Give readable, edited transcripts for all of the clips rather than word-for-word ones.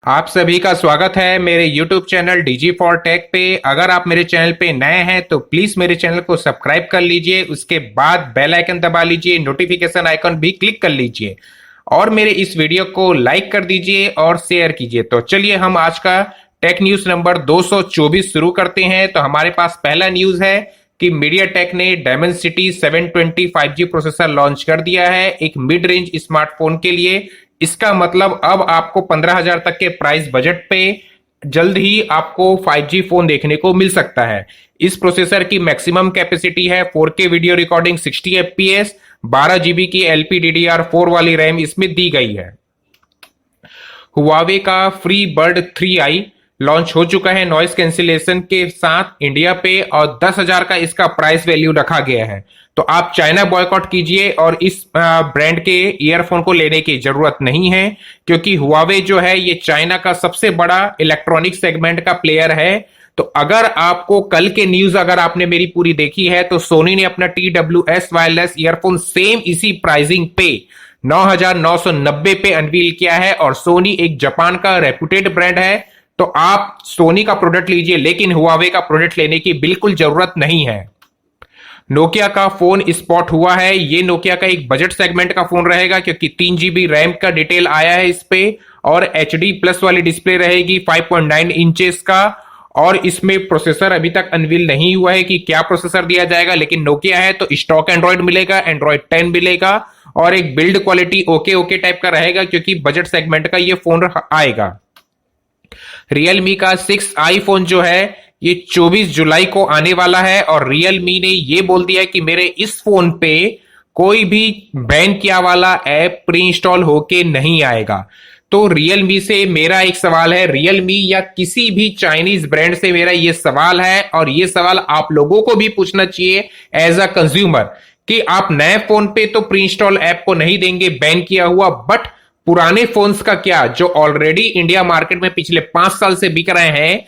आप सभी का स्वागत है मेरे YouTube channel DG for tech पे। अगर आप मेरे चैनल पे नए हैं तो प्लीज मेरे चैनल को सब्सक्राइब कर लीजिए, उसके बाद बेल आइकन दबा लीजिए, नोटिफिकेशन आइकन भी क्लिक कर लीजिए और मेरे इस वीडियो को लाइक कर दीजिए और शेयर कीजिए। तो चलिए हम आज का टेक न्यूज नंबर 224 शुरू करते हैं। तो हमारे पास पहला न्यूज है कि मीडियाटेक ने डायमेंसिटी 720 5G प्रोसेसर लॉन्च कर दिया है एक मिड रेंज स्मार्टफोन के लिए। इसका मतलब अब आपको 15,000 तक के प्राइस बजट पे जल्द ही आपको 5G फोन देखने को मिल सकता है। इस प्रोसेसर की मैक्सिमम कैपेसिटी है 4K video recording 60 FPS, 12 GB की LPDDR4 वाली रैम इसमें दी गई है। हुआवे का फ्री बर्ड 3i लॉन्च हो चुका है नॉइस कैंसिलेशन के साथ इंडिया पे और 10,000 का इसका प्राइस वैल्यू रखा गया है। तो आप चाइना बॉयकॉट कीजिए और इस ब्रांड के ईयरफोन को लेने की जरूरत नहीं है, क्योंकि हुआवे जो है ये चाइना का सबसे बड़ा इलेक्ट्रॉनिक सेगमेंट का प्लेयर है। तो अगर आपको कल के न्यूज अगर आपने मेरी पूरी देखी है तो सोनी ने अपना TWS वायरलेस ईयरफोन सेम इसी प्राइसिंग पे 9,990 पे अनवील किया है। और सोनी एक जापान का रेपुटेड ब्रांड है, तो आप सोनी का प्रोडक्ट लीजिए, लेकिन हुआवे का प्रोडक्ट लेने की बिल्कुल जरूरत नहीं है। नोकिया का फोन स्पॉट हुआ है। ये नोकिया का एक बजट सेगमेंट का फोन रहेगा, क्योंकि 3 GB रैम का डिटेल आया है इस पे और HD+ वाली डिस्प्ले रहेगी 5.9 इंचेस का। और इसमें प्रोसेसर अभी तक अनवील नहीं हुआ है कि क्या प्रोसेसर दिया जाएगा, लेकिन नोकिया है तो स्टॉक एंड्रॉइड मिलेगा, एंड्रॉइड 10 मिलेगा और एक build quality okay okay type का रहेगा, क्योंकि बजट सेगमेंट का ये फोन आएगा। रियलमी का 6i फोन जो है ये 24 जुलाई को आने वाला है और रियलमी ने ये बोल दिया कि मेरे इस फोन पे कोई भी बैन किया वाला ऐप प्री इंस्टॉल होके नहीं आएगा। तो रियलमी से मेरा एक सवाल है, रियलमी या किसी भी चाइनीज ब्रांड से मेरा ये सवाल है और ये सवाल आप लोगों को भी पूछना चाहिए एज अ कंज्यूमर, कि आप नए फोन पे तो प्री इंस्टॉल ऐप को नहीं देंगे बैन किया हुआ, बट पुराने फोन्स का क्या जो ऑलरेडी इंडिया मार्केट में पिछले 5 साल से बिक रहे हैं,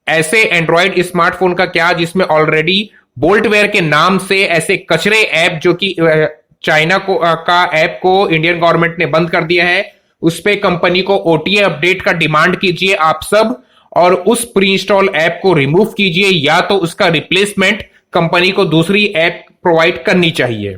ऐसे एंड्रॉइड स्मार्टफोन का क्या जिसमें ऑलरेडी बोल्टवेयर के नाम से ऐसे कचरे ऐप जो कि चाइना को का ऐप को इंडियन गवर्नमेंट ने बंद कर दिया है, उस पे कंपनी को OTA अपडेट का डिमांड कीजिए आप सब और उस प्री इंस्टॉल ऐप को रिमूव कीजिए, या तो उसका रिप्लेसमेंट कंपनी को दूसरी ऐप प्रोवाइड करनी चाहिए।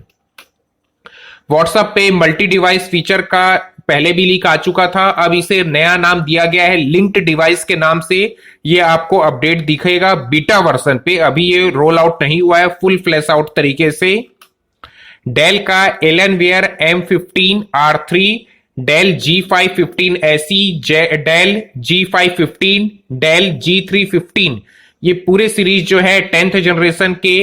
व्हाट्सएप पे मल्टी डिवाइस फीचर का पहले भी लीक आ चुका था, अब इसे नया नाम दिया गया है लिंक्ड डिवाइस के नाम से। ये आपको अपडेट दिखेगा बीटा वर्जन पे, अभी ये रोल आउट नहीं हुआ है फुल फ्लैश आउट तरीके से। डेल का Alienware M15R3, Dell G515 SE, Dell G515, Dell G315, ये पूरे सीरीज जो है 10th जनरेशन के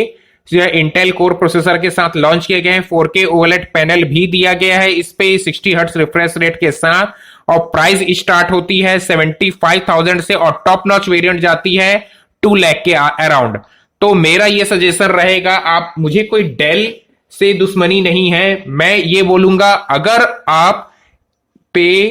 इंटेल कोर प्रोसेसर के साथ लॉन्च किए गए हैं। 4K OLED पैनल भी दिया गया है इस पे 60 हर्ट्ज रिफ्रेश रेट के साथ और प्राइस स्टार्ट होती है 75,000 से और टॉप नॉच वेरिएंट जाती है 2 लाख के अराउंड। तो मेरा ये सजेशन रहेगा, आप, मुझे कोई डेल से दुश्मनी नहीं है, मैं ये बोलूंगा अगर आप पे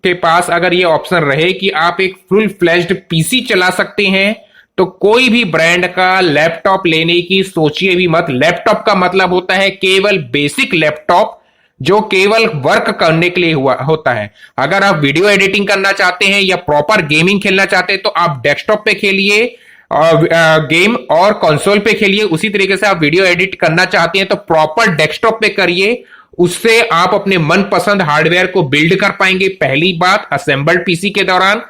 के पास अगर ये ऑप्शन रहे कि आप एक फुल फ्लैश्ड पीसी चला सकते हैं तो कोई भी ब्रांड का लैपटॉप लेने की सोचिए भी मत। लैपटॉप का मतलब होता है केवल बेसिक लैपटॉप जो केवल वर्क करने के लिए हुआ होता है। अगर आप वीडियो एडिटिंग करना चाहते हैं या प्रॉपर गेमिंग खेलना चाहते हैं तो आप डेस्कटॉप पे खेलिए गेम और कंसोल पे खेलिए। उसी तरीके से आप वीडियो एडिट करना चाहते हैं तो प्रॉपर डेस्कटॉप पे करिए, उससे आप अपने मनपसंद हार्डवेयर को बिल्ड कर पाएंगे। पहली बात असेंबल्ड पीसी के दौरान,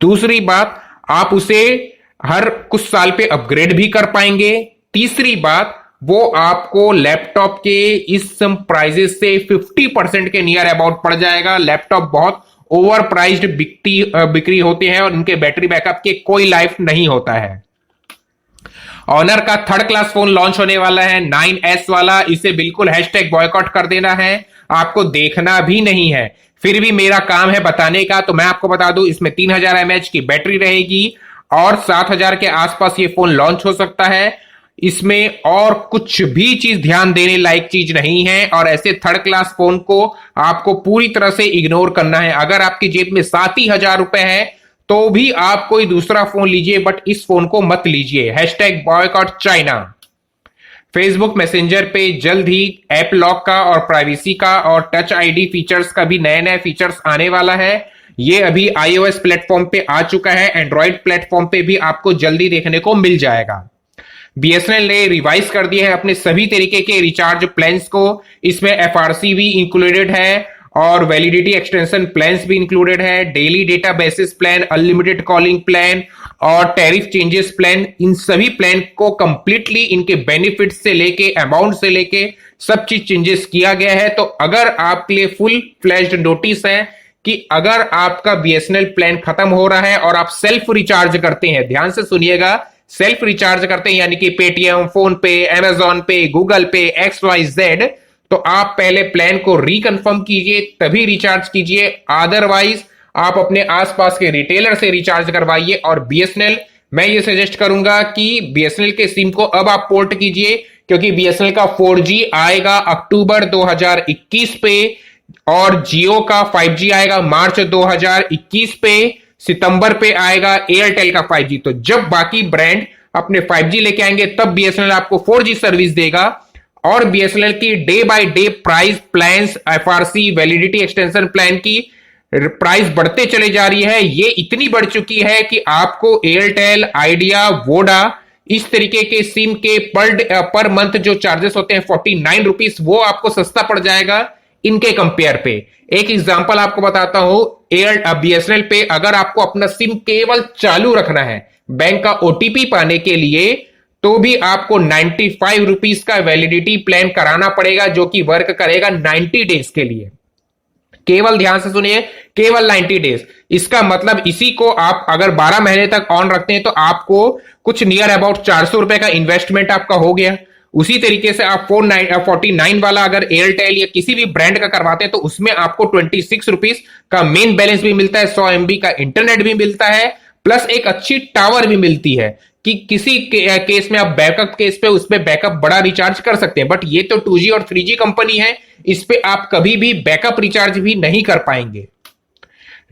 दूसरी बात आप उसे हर कुछ साल पे अपग्रेड भी कर पाएंगे, तीसरी बात वो आपको लैपटॉप के इस प्राइजेस से 50% के नियर अबाउट पड़ जाएगा। लैपटॉप बहुत ओवर प्राइज्ड बिक्री होते हैं और उनके बैटरी बैकअप के कोई लाइफ नहीं होता है। ऑनर का थर्ड क्लास फोन लॉन्च होने वाला है 9S वाला, इसे बिल्कुल हैशटैग बॉयकॉट कर देना है, आपको देखना भी नहीं है। फिर भी मेरा काम है बताने का, तो मैं आपको बता दूं इसमें 3000 mAh की बैटरी रहेगी और 7,000 के आसपास ये फोन लॉन्च हो सकता है। इसमें और कुछ भी चीज ध्यान देने लायक चीज नहीं है और ऐसे थर्ड क्लास फोन को आपको पूरी तरह से इग्नोर करना है। अगर आपकी जेब में 7,000 रुपए है तो भी आप कोई दूसरा फोन लीजिए, बट इस फोन को मत लीजिए। Hashtag boycott China. Facebook messenger पे जल्द ही ऐप लॉक का और प्राइवेसी का और टच आईडी फीचर्स का भी नए नए फीचर्स आने वाला है। ये अभी iOS प्लेटफॉर्म पे आ चुका है, एंड्रॉइड प्लेटफॉर्म पे भी आपको जल्दी देखने को मिल जाएगा। बीएसएनएल ने रिवाइज कर दिया है अपने सभी तरीके के रिचार्ज प्लान्स को। इसमें एफआरसी भी इंक्लूडेड है और वैलिडिटी एक्सटेंशन प्लान्स भी इंक्लूडेड है, daily data basis plan, unlimited calling plan और टैरिफ चेंजेस प्लान। इन सभी प्लान को कंप्लीटली इनके बेनिफिट से लेके अमाउंट से लेके सब चीज चेंजेस किया गया है। तो अगर आपके लिए फुल फ्लैश्ड नोटिस है कि अगर आपका बीएसएनएल प्लान खत्म हो रहा है और आप सेल्फ रिचार्ज करते हैं, ध्यान से सुनिएगा, सेल्फ रिचार्ज करते हैं यानी कि पेटीएम, फोन पे, अमेजॉन पे, गूगल पे, XYZ, तो आप पहले प्लान को रिकंफर्म कीजिए तभी रिचार्ज कीजिए। अदरवाइज आप अपने आसपास के रिटेलर से रिचार्ज करवाइए। और बीएसएनएल, मैं ये सजेस्ट करूंगा कि बीएसएनएल के सिम को अब आप पोर्ट कीजिए, क्योंकि बीएसएनएल का 4G आएगा अक्टूबर 2021 पे और जियो का 5G आएगा मार्च 2021 पे, सितंबर पे आएगा एयरटेल का 5G। तो जब बाकी ब्रांड अपने 5G लेके आएंगे तब बीएसएनएल आपको 4G सर्विस देगा। और बीएसएनएल की day by day price plans, FRC, validity extension plan की प्राइस बढ़ते चले जा रही है। ये इतनी बढ़ चुकी है कि आपको एयरटेल, आइडिया, वोडा इस तरीके के सिम के पर मंथ जो चार्जेस होते हैं 49 रुपीज, वो आपको सस्ता पड़ जाएगा इनके कंपेयर पे। एक एग्जांपल आपको बताता हूं, बीएसएनएल पे अगर आपको अपना सिम केवल चालू रखना है बैंक का ओटीपी पाने के लिए, तो भी आपको 95 रुपीज का वैलिडिटी प्लान कराना पड़ेगा, जो कि वर्क करेगा 90 डेज के लिए। केवल ध्यान से सुनिए, केवल 90 डेज। इसका मतलब इसी को आप अगर 12 महीने तक ऑन रखते हैं तो आपको कुछ नियर अबाउट 400 रुपए का इन्वेस्टमेंट आपका हो गया। उसी तरीके से आप 49 वाला अगर एयरटेल या किसी भी ब्रांड का करवाते हैं तो उसमें आपको 26 रुपीज का मेन बैलेंस भी मिलता है, 100 MB का इंटरनेट भी मिलता है, प्लस एक अच्छी टावर भी मिलती है कि किसी केस में आप बैकअप केस पे उस पे बैकअप बड़ा रिचार्ज कर सकते हैं। बट ये तो 2G और 3G कंपनी है, इस पे आप कभी भी बैकअप रिचार्ज भी नहीं कर पाएंगे।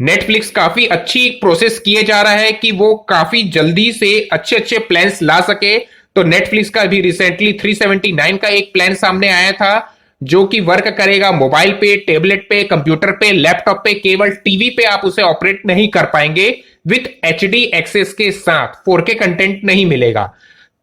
नेटफ्लिक्स काफी अच्छी प्रोसेस किए जा रहा है कि वो काफी जल्दी से अच्छे अच्छे प्लान्स ला सके। तो नेटफ्लिक्स का भी रिसेंटली 379 का एक प्लान सामने आया था जो कि वर्क करेगा मोबाइल पे, टेबलेट पे, कंप्यूटर पे, लैपटॉप पे, केवल टीवी पे आप उसे ऑपरेट नहीं कर पाएंगे विथ HD एक्सेस के साथ, 4K कंटेंट नहीं मिलेगा।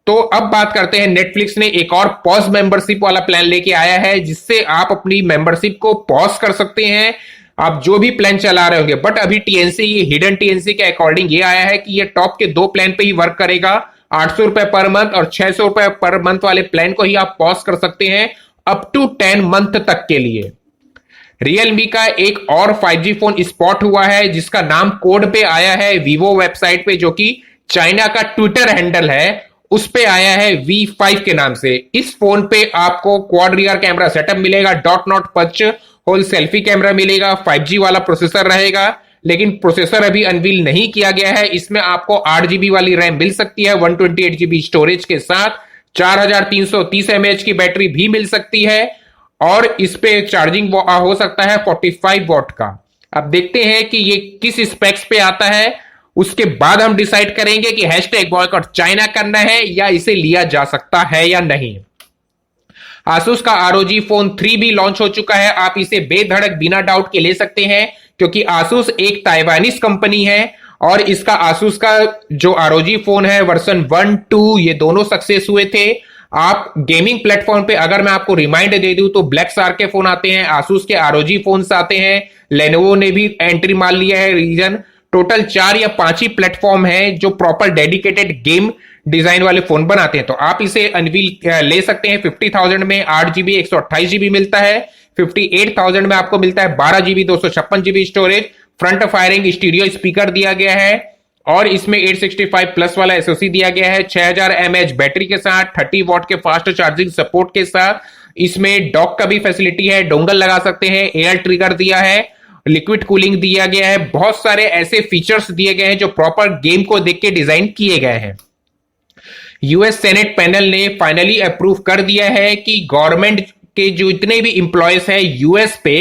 तो अब बात करते हैं, नेटफ्लिक्स ने एक और पॉज मेंबरशिप वाला प्लान लेके आया है जिससे आप अपनी मेंबरशिप को पॉज कर सकते हैं, आप जो भी प्लान चला रहे होंगे। बट अभी टीएनसी, ये हिडन टीएनसी के अकॉर्डिंग ये आया है कि ये टॉप के 2 प्लान पे ही वर्क करेगा, 800 रुपए पर मंथ और 600 रुपए पर मंथ वाले प्लान को ही आप पॉज कर सकते हैं अप टू 10 मंथ तक के लिए। रियलमी का एक और 5G फोन स्पॉट हुआ है जिसका नाम कोड पे आया है वीवो वेबसाइट पे, जो कि चाइना का ट्विटर हैंडल है, उस पे आया है V5 के नाम से। इस फोन पे आपको क्वाड रियर कैमरा सेटअप मिलेगा, dot not punch hole selfie camera मिलेगा, 5G वाला प्रोसेसर रहेगा, लेकिन प्रोसेसर अभी अनवील नहीं किया गया है। इसमें आपको 8GB वाली रैम मिल सकती है 128GB स्टोरेज के साथ, 4330 mAh की बैटरी भी मिल सकती है और इस पे चार्जिंग हो सकता है 45 वॉट का। अब देखते हैं कि ये किस स्पेक्स पे आता है, उसके बाद हम डिसाइड करेंगे कि हैशटैग बॉयकॉट चाइना करना है या इसे लिया जा सकता है या नहीं। Asus का ROG फोन 3 भी लॉन्च हो चुका है, आप इसे बेधड़क बिना डाउट के ले सकते हैं क्योंकि Asus एक ताइवानीज कंपनी है और इसका Asus का जो ROG फोन है वर्जन 1, 2 ये दोनों सक्सेस हुए थे। आप गेमिंग प्लेटफॉर्म पे अगर मैं आपको रिमाइंडर दे दूं तो ब्लैक स्टार के फोन आते हैं, Asus के ROG फोन्स आते हैं, Lenovo ने भी एंट्री मार लिया है रीजन। टोटल 4 या 5 ही प्लेटफॉर्म है जो प्रॉपर डेडिकेटेड गेम डिजाइन वाले फोन बनाते हैं। तो आप इसे अनवील ले सकते हैं। 50,000 में 8GB 128GB मिलता है, 58,000 में आपको मिलता है 12GB 256GB storage, front firing stereo speaker दिया गया है और इसमें 865 प्लस वाला एसओसी दिया गया है, 6000 mAh बैटरी के साथ, 30 वॉट के फास्ट चार्जिंग सपोर्ट के साथ। इसमें डॉक का भी फैसिलिटी है, डोंगल लगा सकते हैं, एयर ट्रिगर दिया है, लिक्विड कूलिंग दिया गया है, बहुत सारे ऐसे फीचर्स दिए गए हैं जो प्रॉपर गेम को देख के डिजाइन किए गए हैं। यूएस सेनेट पैनल ने फाइनली अप्रूव कर दिया है कि गवर्नमेंट के जो इतने भी इंप्लॉयज हैं यूएस पे,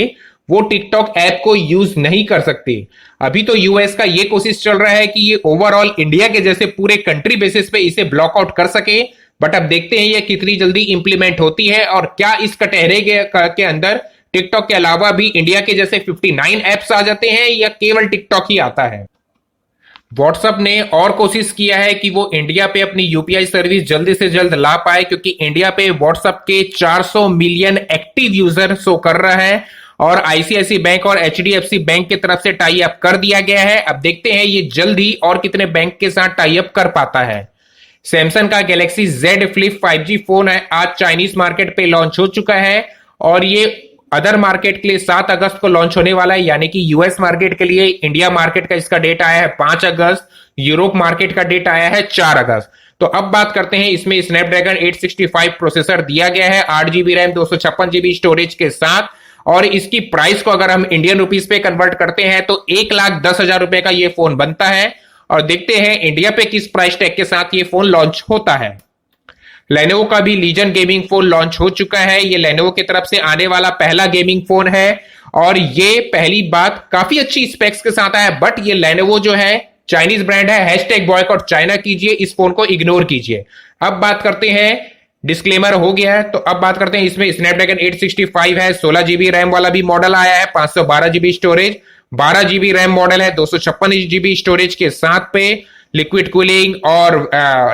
वो टिकटॉक ऐप को यूज नहीं कर सकते। अभी तो यूएस का ये कोशिश चल रहा है कि ये ओवरऑल इंडिया के जैसे पूरे कंट्री बेसिस पे इसे ब्लॉक आउट कर सके, बट अब देखते हैं ये कितनी जल्दी इंप्लीमेंट होती है और क्या इस कटहरे के अंदर टिकटॉक के अलावा भी इंडिया के जैसे 59 ऐप्स आ जाते हैं या केवल टिकटॉक ही आता है? व्हाट्सएप ने और कोशिश किया है कि वो इंडिया पे अपनी यूपीआई सर्विस जल्दी से जल्द ला पाए, क्योंकि इंडिया पे व्हाट्सएप के 400 मिलियन एक्टिव यूजर शो कर रहा है और आईसीआईसी बैंक और एचडीएफसी बैंक की तरफ से टाई अप कर दिया गया है। अब देखते हैं ये जल्द ही और कितने बैंक के साथ टाई अप कर पाता है। सैमसंग का Galaxy Z Flip 5G phone है, आज चाइनीज मार्केट पे लॉन्च हो चुका है और ये अदर मार्केट के लिए 7 अगस्त को लॉन्च होने वाला है, यानी कि यूएस मार्केट के लिए। इंडिया मार्केट का इसका डेट आया है 5 अगस्त, यूरोप मार्केट का डेट आया है 4 अगस्त। तो अब बात करते हैं, इसमें स्नैपड्रैगन 865 प्रोसेसर दिया गया है, 8 GB रैम 256 GB स्टोरेज के साथ। और इसकी प्राइस को अगर हम इंडियन रुपीज पे कन्वर्ट करते हैं तो 1,10,000 रुपए का ये फोन बनता है। और देखते हैं इंडिया पे किस प्राइस टैग के साथ ये फोन लॉन्च होता है। लेनोवो का भी लीजन गेमिंग फोन लॉन्च हो चुका है। ये लेनोवो की तरफ से आने वाला पहला गेमिंग फोन है और ये पहली बात काफी अच्छी स्पेक्स के साथ आया, बट ये लेनोवो जो है चाइनीज ब्रांड है, हैशटैग बॉयकॉट चाइना कीजिए, इस फोन को इग्नोर कीजिए। अब बात करते हैं, डिस्क्लेमर हो गया है तो अब बात करते हैं, इसमें स्नैपड्रैगन 865 है, 16 GB रैम वाला भी मॉडल आया है, 512 GB storage, 12 GB RAM model है, 256 GB स्टोरेज के साथ पे लिक्विड कूलिंग और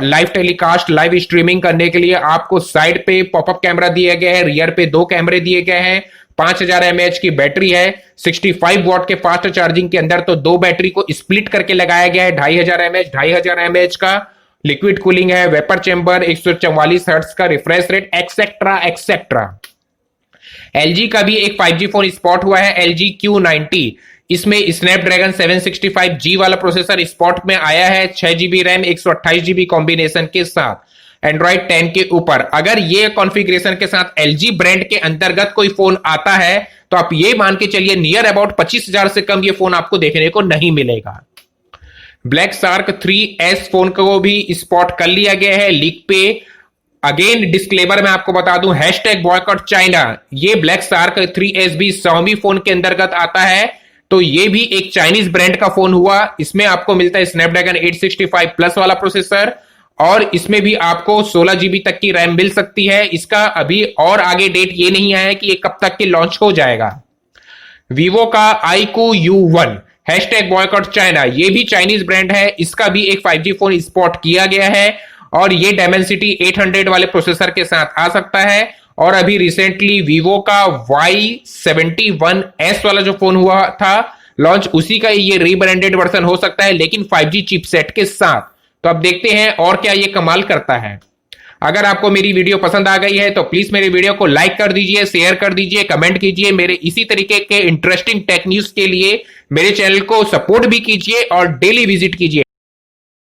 लाइव टेलीकास्ट, लाइव स्ट्रीमिंग करने के लिए आपको साइड पे पॉपअप कैमरा दिया गया है, रियर पे 2 कैमरे दिए गए हैं, 5000 mAh की बैटरी है, 65 वॉट के फास्ट चार्जिंग के अंदर तो 2 बैटरी को स्प्लिट करके लगाया गया है, 2500 mAh का लिक्विड कूलिंग है, वेपर चेंबर, 144 हर्ट्ज का refresh rate, etcetera etcetera. LG का भी एक 5G फोन स्पॉट हुआ है, LG Q90। इसमें स्नैपड्रैगन 765G वाला प्रोसेसर स्पॉट में आया है, 6 GB रैम 128 GB कॉम्बिनेशन के साथ एंड्रॉइड 10 के ऊपर। अगर ये कॉन्फ़िगरेशन के साथ LG ब्रांड के अंतर्गत कोई फोन आता है तो आप ये मान के चलिए नियर अबाउट 25,000 से कम ये फोन आपको देखने को नहीं मिलेगा। ब्लैक शार्क 3S फोन को भी स्पॉट कर लिया गया है लीक पे। अगेन डिस्क्लेमर मैं आपको बता दूं, हैशटैग बॉयकॉट चाइना, ये ब्लैक शार्क 3S भी Xiaomi फोन के अंतर्गत आता है, तो ये भी एक चाइनीज ब्रांड का फोन हुआ। इसमें आपको मिलता है स्नैपड्रैगन 865 प्लस वाला प्रोसेसर और इसमें भी आपको 16 GB तक की रैम मिल सकती है। इसका अभी और आगे डेट ये नहीं आया है कि ये कब तक के लॉन्च हो जाएगा। वीवो का iQOO U1, hashtag boycott China, ये भी चाइनीज ब्रांड है, इसका भी एक 5G फोन स्पॉट किया गया है और ये डायमेंसिटी 800 वाले प्रोसेसर के साथ आ सकता है। और अभी रिसेंटली वीवो का Y71S वाला जो फोन हुआ था लॉन्च, उसी का ये रीब्रांडेड वर्जन हो सकता है, लेकिन 5G चिपसेट के साथ। तो अब देखते हैं और क्या ये कमाल करता है। अगर आपको मेरी वीडियो पसंद आ गई है तो प्लीज मेरी वीडियो को लाइक कर दीजिए, शेयर कर दीजिए, कमेंट कीजिए। मेरे इसी तरीके के इंटरेस्टिंग टेक न्यूज के लिए मेरे चैनल को सपोर्ट भी कीजिए और डेली विजिट कीजिए।